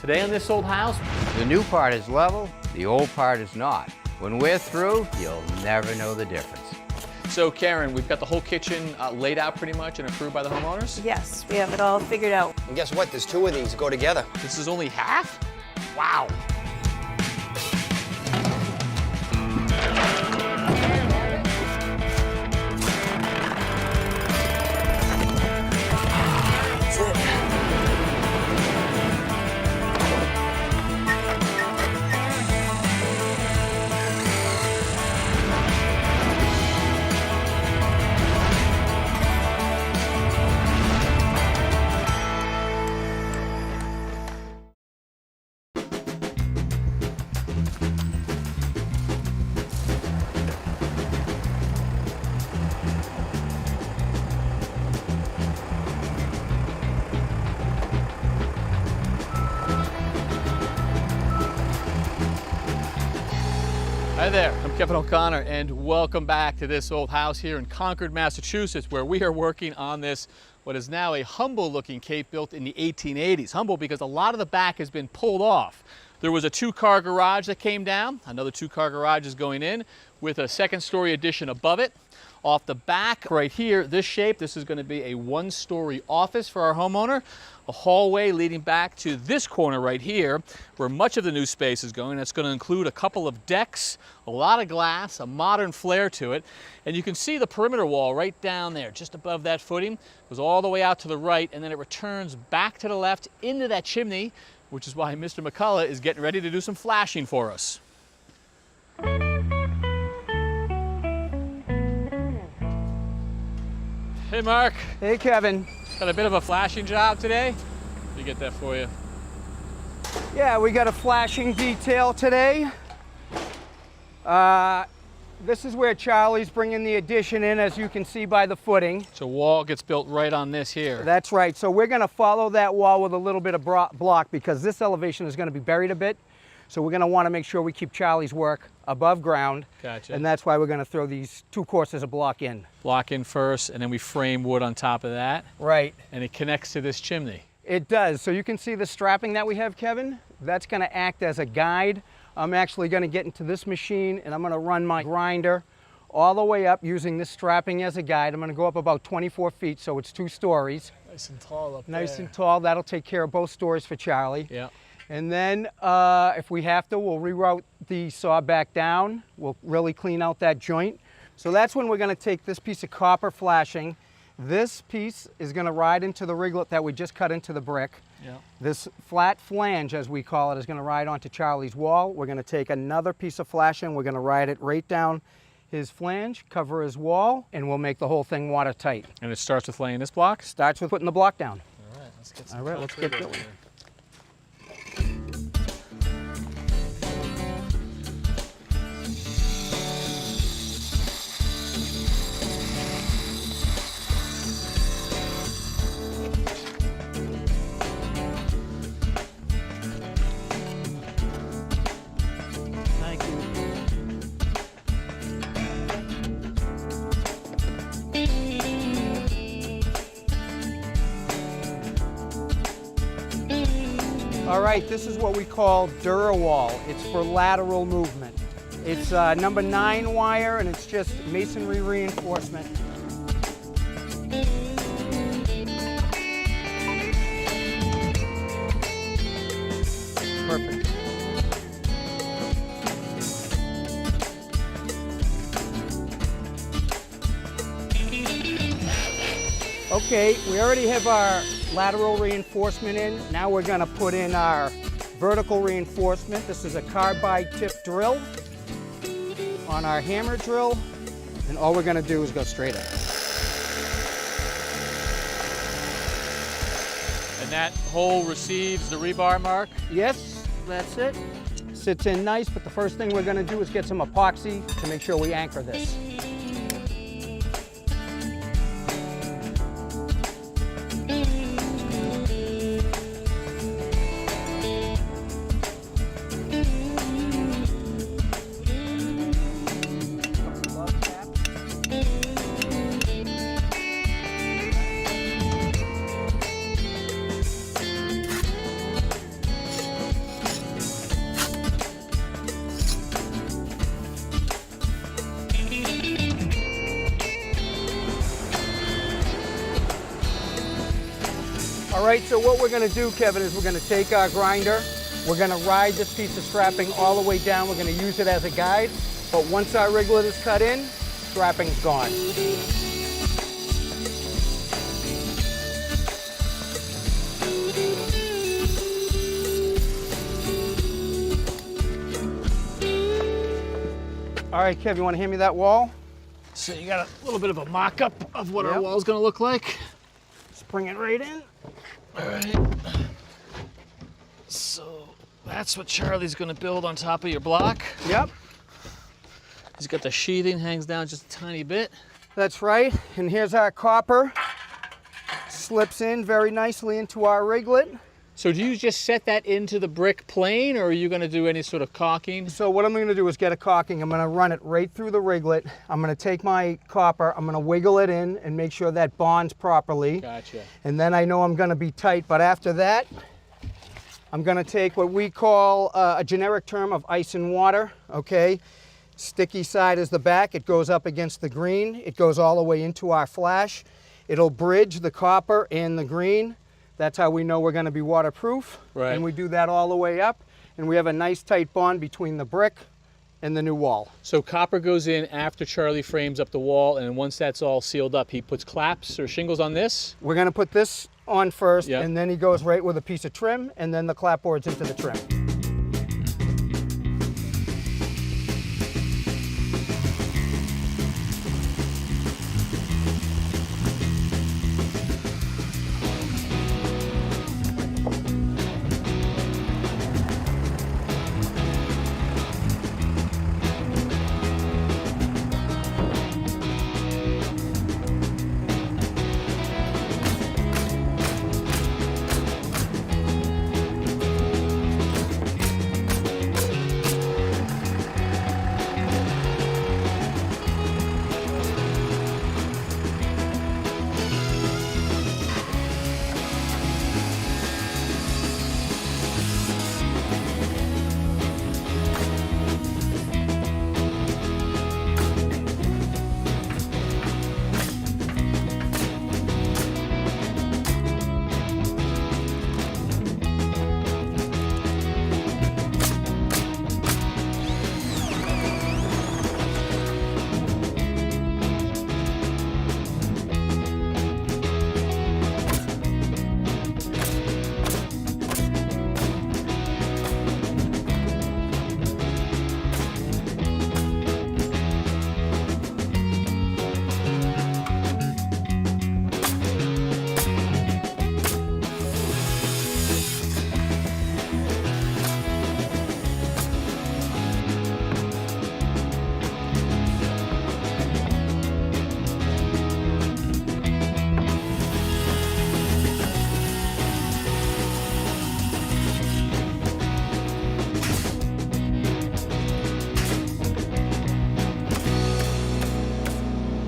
Today on This Old House, the new part is level, the old part is not. When we're through, you'll never know the difference. So Karen, we've got the whole kitchen laid out pretty much and approved by the homeowners? Yes, we have it all figured out. And guess what? There's two of these go together. This is only half? Wow. That's it. Hi there, I'm Kevin O'Connor and welcome back to This Old House here in Concord, Massachusetts, where we are working on this, what is now a humble looking cape built in the 1880s. Humble because a lot of the back has been pulled off. There was a two-car garage that came down, another two-car garage is going in with a second-story addition above it. Off the back right here, this shape, this is going to be a one-story office for our homeowner. A hallway leading back to this corner right here, where much of the new space is going. That's going to include a couple of decks, a lot of glass, a modern flair to it. And you can see the perimeter wall right down there, just above that footing. It goes all the way out to the right, and then it returns back to the left into that chimney, which is why Mr. McCullough is getting ready to do some flashing for us. Hey, Mark. Hey, Kevin. Got a bit of a flashing job today? Let me get that for you. Yeah, we got a flashing detail today. This is where Charlie's bringing the addition in, as you can see by the footing. So wall gets built right on this here. That's right. So we're going to follow that wall with a little bit of block because this elevation is going to be buried a bit. So we're going to want to make sure we keep Charlie's work above ground. Gotcha. And that's why we're going to throw these two courses of block in. Block in first, and then we frame wood on top of that. Right. And it connects to this chimney. It does. So you can see the strapping that we have, Kevin. That's going to act as a guide. I'm actually going to get into this machine and I'm going to run my grinder all the way up using this strapping as a guide. I'm going to go up about 24 feet, so it's 2 stories. Nice and tall up there. Nice and tall. That'll take care of both stories for Charlie. Yeah. And then if we have to, we'll reroute the saw back down. We'll really clean out that joint. So that's when we're going to take this piece of copper flashing. This piece is going to ride into the riglet that we just cut into the brick. Yeah. This flat flange, as we call it, is going to ride onto Charlie's wall. We're going to take another piece of flashing. We're going to ride it right down his flange, cover his wall, and we'll make the whole thing watertight. And it starts with laying this block? Starts with putting the block down. All right, let's get some All right, let's get going. Thank you. All right, this is what we call Durawall. It's for lateral movement. It's number 9 wire, and it's just masonry reinforcement. Perfect. Okay, we already have our lateral reinforcement in. Now we're going to put in our vertical reinforcement. This is a carbide tip drill on our hammer drill, and all we're going to do is go straight up. And that hole receives the rebar, Mark? Yes, that's it. Sits in nice, but the first thing we're going to do is get some epoxy to make sure we anchor this. right, so what we're gonna do, Kevin, is we're gonna take our grinder, we're gonna ride this piece of strapping all the way down, we're gonna use it as a guide, but once our riglet is cut in, strapping's gone. All right, Kev, you wanna hand me that wall? So you got a little bit of a mock-up of what our Yep. wall's gonna look like. Just bring it right in. All right. So that's what Charlie's gonna build on top of your block. Yep, He's got the sheathing, hangs down just a tiny bit. that's right. And here's our copper. Slips in very nicely into our riglet. So do you just set that into the brick plain, or are you gonna do any sort of caulking? So what I'm gonna do is get a caulking. I'm gonna run it right through the riglet. I'm gonna take my copper, I'm gonna wiggle it in and make sure that bonds properly. Gotcha. And then I know I'm gonna be tight, but after that, I'm gonna take what we call a generic term of ice and water, okay? Sticky side is the back, it goes up against the green, it goes all the way into our flash. It'll bridge the copper and the green. That's how we know we're gonna be waterproof. Right. And we do that all the way up, and we have a nice tight bond between the brick and the new wall. So copper goes in after Charlie frames up the wall, and once that's all sealed up, he puts claps or shingles on this. We're gonna put this on first, Yep. and then he goes right with a piece of trim, and then the clapboards into the trim.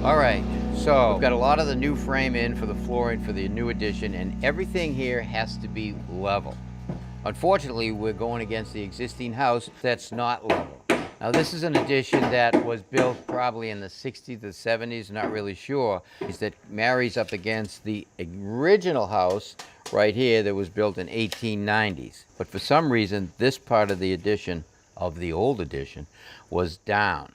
All right, so we've got a lot of the new frame in for the flooring for the new addition, and everything here has to be level. Unfortunately, we're going against the existing house that's not level. Now, this is an addition that was built probably in the 60s to 70s, not really sure, is that marries up against the original house right here that was built in 1890s. But for some reason, this part of the addition, of the old addition, was down.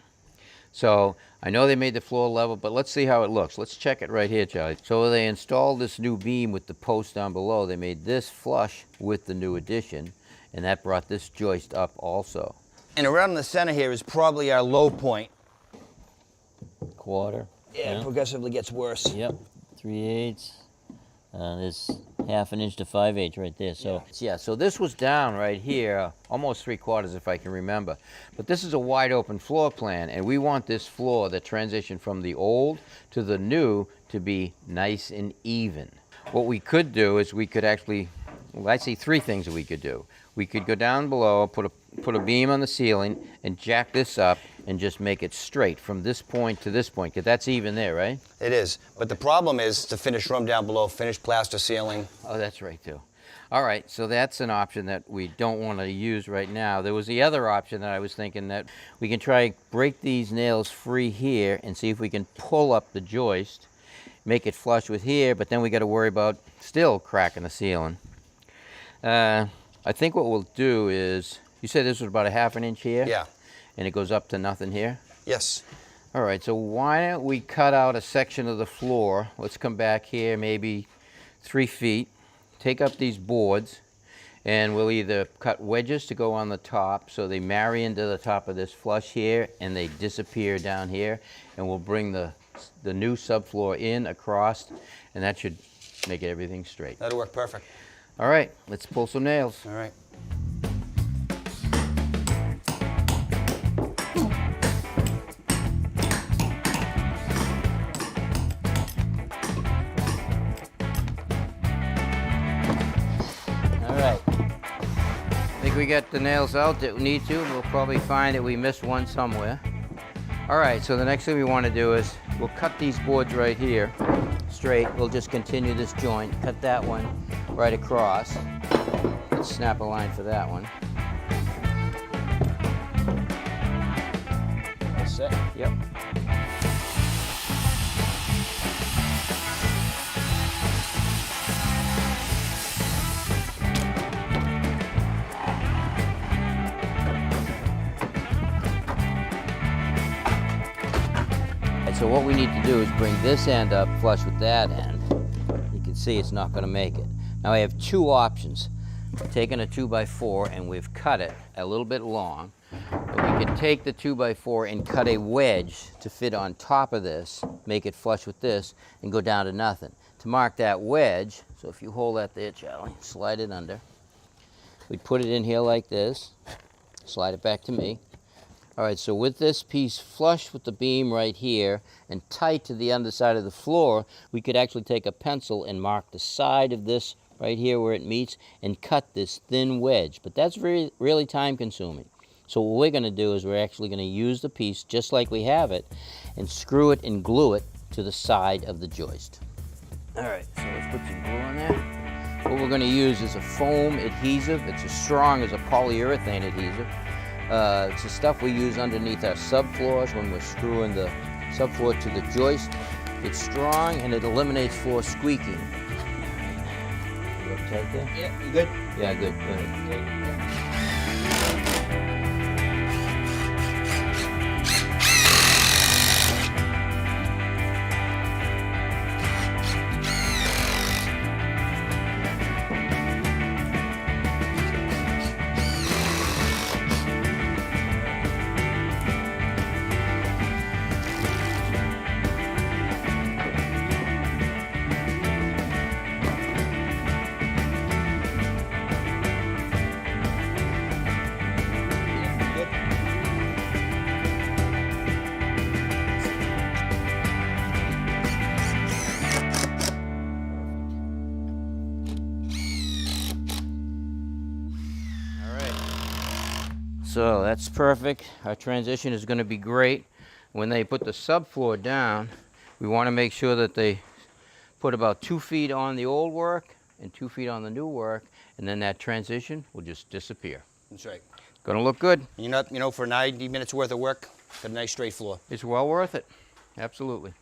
So I know they made the floor level, but let's see how it looks. Let's check it right here, Charlie. So they installed this new beam with the post down below. They made this flush with the new addition, and that brought this joist up also. And around in the center here is probably our low point. Quarter. Yeah, it progressively gets worse. Yep. 3/8. There's 1/2 inch to 5/8 right there. So Yeah, so this was down right here, almost 3/4 if I can remember. But this is a wide open floor plan, and we want this floor, the transition from the old to the new, to be nice and even. What we could do is we could actually, well, I see three things that we could do. We could go down below, put a beam on the ceiling, and jack this up and just make it straight from this point to this point, because that's even there, right? It is. But the problem is the finished room down below, finished plaster ceiling. Oh, that's right, too. All right, so that's an option that we don't want to use right now. There was the other option that I was thinking that we can try break these nails free here and see if we can pull up the joist, make it flush with here, but then we got to worry about still cracking the ceiling. I think what we'll do is, you said this was about a 1/2 inch here? Yeah. And it goes up to nothing here? Yes. All right, so why don't we cut out a section of the floor? Let's come back here maybe 3 feet, take up these boards, and we'll either cut wedges to go on the top so they marry into the top of this flush here and they disappear down here, and we'll bring the new subfloor in across, and that should make everything straight. That'll work perfect. All right, let's pull some nails. All right. All right. I think we got the nails out that we need to. We'll probably find that we missed one somewhere. All right, so the next thing we want to do is we'll cut these boards right here straight. We'll just continue this joint, cut that one right across. Let's snap a line for that one. That's it. Yep. So what we need to do is bring this end up flush with that end. You can see it's not going to make it. Now I have 2 options. I've taken a 2x4 and we've cut it a little bit long. But we can take the 2x4 and cut a wedge to fit on top of this, make it flush with this, and go down to nothing. To mark that wedge, so if you hold that there, Charlie, slide it under. We put it in here like this, slide it back to me. All right, so with this piece flush with the beam right here and tight to the underside of the floor, we could actually take a pencil and mark the side of this right here where it meets and cut this thin wedge. But that's really time consuming. So what we're gonna do is we're actually gonna use the piece just like we have it and screw it and glue it to the side of the joist. All right, so let's put some glue on there. What we're gonna use is a foam adhesive. It's as strong as a polyurethane adhesive. It's the stuff we use underneath our subfloors when we're screwing the subfloor to the joist. It's strong and it eliminates floor squeaking. You uptight there? Yeah, you good? Yeah, good. Go ahead. So that's perfect. Our transition is going to be great. When they put the subfloor down, we want to make sure that they put about 2 feet on the old work and 2 feet on the new work, and then that transition will just disappear. That's right. Gonna look good. You know, for 90 minutes worth of work, got a nice straight floor. It's well worth it. Absolutely.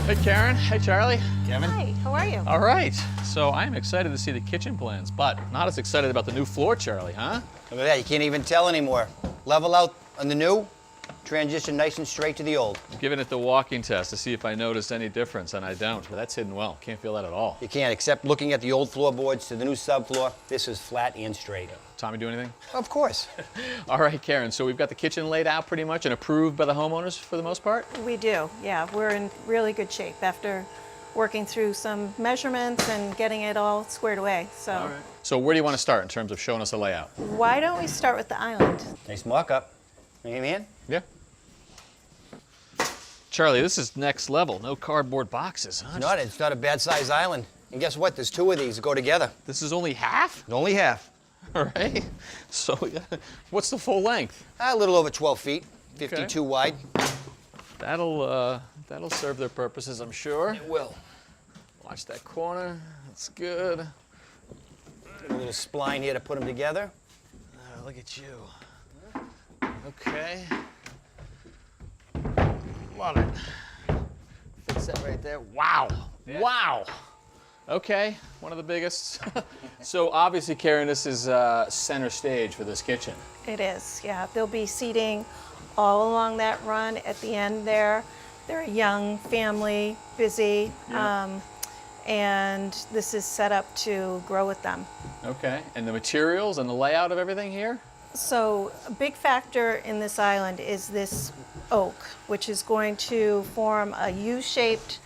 Hey, Karen. Hey, Charlie. Kevin? Hi, how are you? All right. So I'm excited to see the kitchen plans, but not as excited about the new floor, Charlie, huh? Look at that, you can't even tell anymore. Level out on the new, transition nice and straight to the old. Giving it the walking test to see if I noticed any difference, and I don't. But that's hidden well. Can't feel that at all. You can't, except looking at the old floorboards to the new subfloor. This is flat and straight. Tommy, do anything? Of course. All right, Karen. So we've got the kitchen laid out pretty much and approved by the homeowners for the most part? We do, yeah. We're in really good shape after working through some measurements and getting it all squared away. So All right. So where do you want to start in terms of showing us the layout? why don't we start with the island? Nice mock-up. Amen? Yeah. Charlie, this is next level. No cardboard boxes, huh? It's not a bad sized island. And guess what? There's two of these that go together. This is only half? Only half. All right. So what's the full length? A little over 12 feet, 52 wide. That'll serve their purposes, I'm sure. It will. Watch that corner. That's good. A little spline here to put them together. Look at you. Okay. Love it. Fix that right there. Wow. Yeah. Wow. Okay, one of the biggest. So obviously, Karen, this is center stage for this kitchen. It is, yeah. There'll be seating all along that run at the end there. They're a young family, busy, and this is set up to grow with them. Okay, and the materials and the layout of everything here? So a big factor in this island is this oak, which is going to form a U-shaped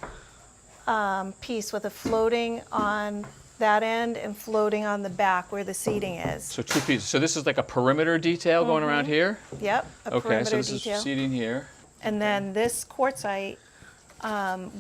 piece with a floating on that end and floating on the back where the seating is. So two pieces. So this is like a perimeter detail going around here? Yep, a Okay, perimeter so this detail. is seating here. And then this quartzite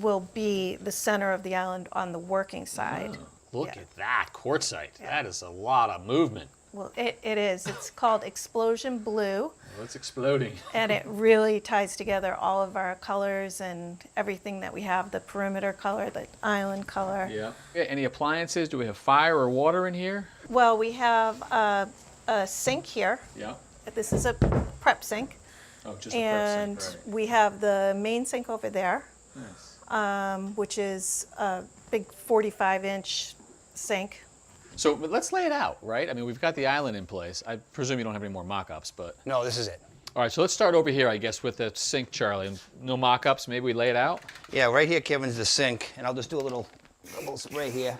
will be the center of the island on the working side. Look Yeah. at that quartzite. That is a lot of movement. Well, it is. It's called Explosion Blue, Well, it's exploding. and it really ties together all of our colors and everything that we have, the perimeter color, the island color. Yeah. Any appliances? Do we have fire or water in here? Well, we have a sink here. Yeah. This is a prep sink. Oh, just And a prep sink, we have the main sink over there, right. Nice. which is a big 45-inch sink. So but let's lay it out, right? I mean, we've got the island in place. I presume you don't have any more mock-ups, but... No, this is it. All right, so let's start over here, I guess, with the sink, Charlie. And no mock-ups, maybe we lay it out? Yeah, right here, Kevin's the sink, and I'll just do a little spray here.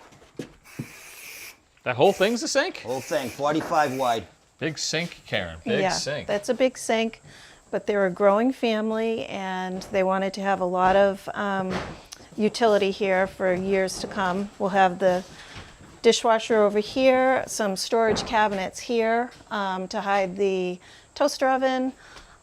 That whole thing's a sink? Whole thing, 45 wide. Big sink, Karen. Big Yeah, sink. that's a big sink, but they're a growing family and they wanted to have a lot of utility here for years to come. We'll have the dishwasher over here, some storage cabinets here to hide the toaster oven,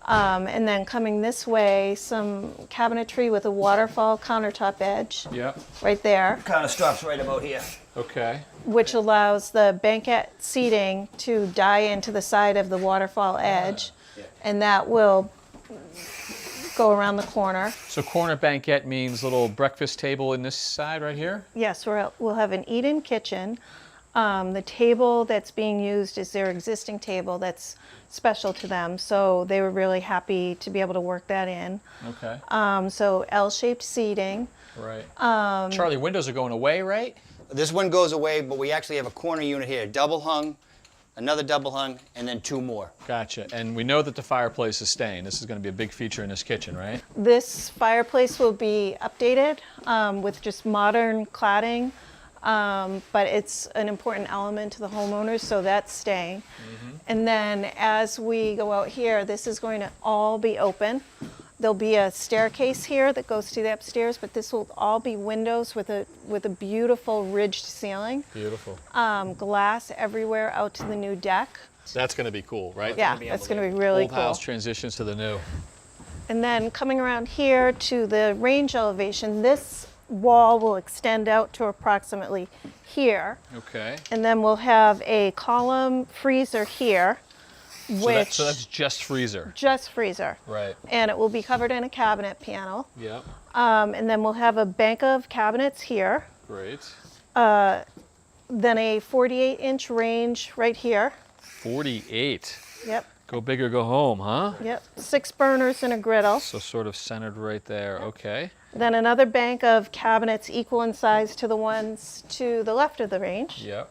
and then coming this way, some cabinetry with a waterfall countertop edge Yep. right there, Kind of stops right about here. Okay. which allows the banquette seating to die into the side of the waterfall edge, and that will go around the corner. So corner banquette means little breakfast table in this side right here? Yes, we'll have an eat-in kitchen. The table that's being used is their existing table that's special to them, so they were really happy to be able to work that in. Okay. So L-shaped seating. Right. Charlie, windows are going away, right? This one goes away, but we actually have a corner unit here, double hung, another double hung, and then two more. Gotcha. And we know that the fireplace is staying. This is going to be a big feature in this kitchen, right? This fireplace will be updated with just modern cladding, but it's an important element to the homeowners, so that's staying. And then as we go out here, this is going to all be open. There'll be a staircase here that goes to the upstairs, but this will all be windows with a beautiful ridged ceiling. Beautiful. Glass everywhere out to the new deck. That's going to be cool, right? Yeah, that's going to be really Old cool. house transitions to the new. And then coming around here to the range elevation, this wall will extend out to approximately here. Okay. And then we'll have a column freezer here, which So that's just freezer. just freezer. Right. And it will be covered in a cabinet panel. Yep. And then we'll have a bank of cabinets here. Great. Then a 48-inch range right here. 48. Yep. Go big or go home, huh? Yep, 6 burners and a griddle. So sort of centered right there, okay. Then another bank of cabinets equal in size to the ones to the left of the range. Yep.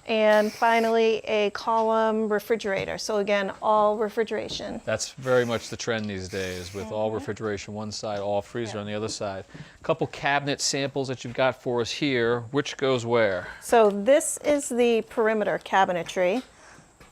And finally, a column refrigerator. So again, all refrigeration. That's very much the trend these days, with all refrigeration one side, all freezer on the other side. A couple cabinet samples that you've got for us here. Which goes where? So this is the perimeter cabinetry.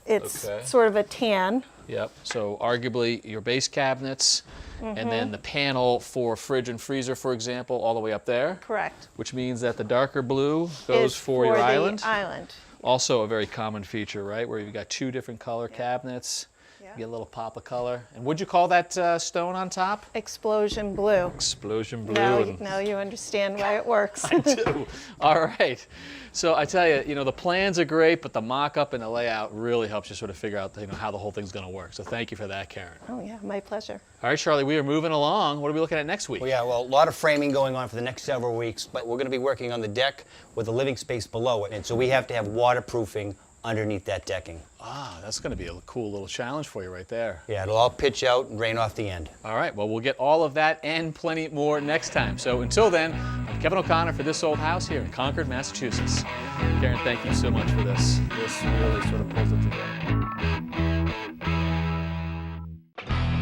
It's Okay. sort of a tan. Yep, so arguably your base cabinets, and then the panel for fridge and freezer, for example, all the way up there. Correct. Which means that the darker blue goes Is for your the island. island. Also a very common feature, right? Where you've got 2 different color cabinets. Yeah. You get a little pop of color. And what'd you call that stone on top? Explosion blue. Explosion blue. Now, and- now you understand why it works. I do. All right. So I tell you, the plans are great, but the mock-up and the layout really helps you sort of figure out, how the whole thing's going to work. So thank you for that, Karen. Oh yeah, my pleasure. All right, Charlie, we are moving along. What are we looking at next week? Well, yeah, well, a lot of framing going on for the next several weeks, but we're going to be working on the deck with the living space below it, and so we have to have waterproofing underneath that decking. Ah, that's going to be a cool little challenge for you right there. Yeah, it'll all pitch out and drain off the end. All right, well, we'll get all of that and plenty more next time. So until then, I'm Kevin O'Connor for This Old House here in Concord, Massachusetts. Karen, thank you so much for this. This really sort of pulls it together.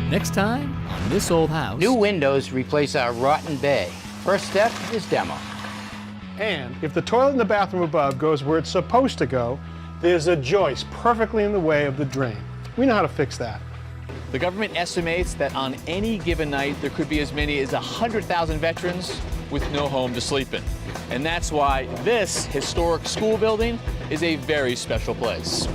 Next time on This Old House. New windows replace our rotten bay. First step is demo. And if the toilet in the bathroom above goes where it's supposed to go, there's a joist perfectly in the way of the drain. We know how to fix that. The government estimates that on any given night, there could be as many as 100,000 veterans with no home to sleep in. And that's why this historic school building is a very special place.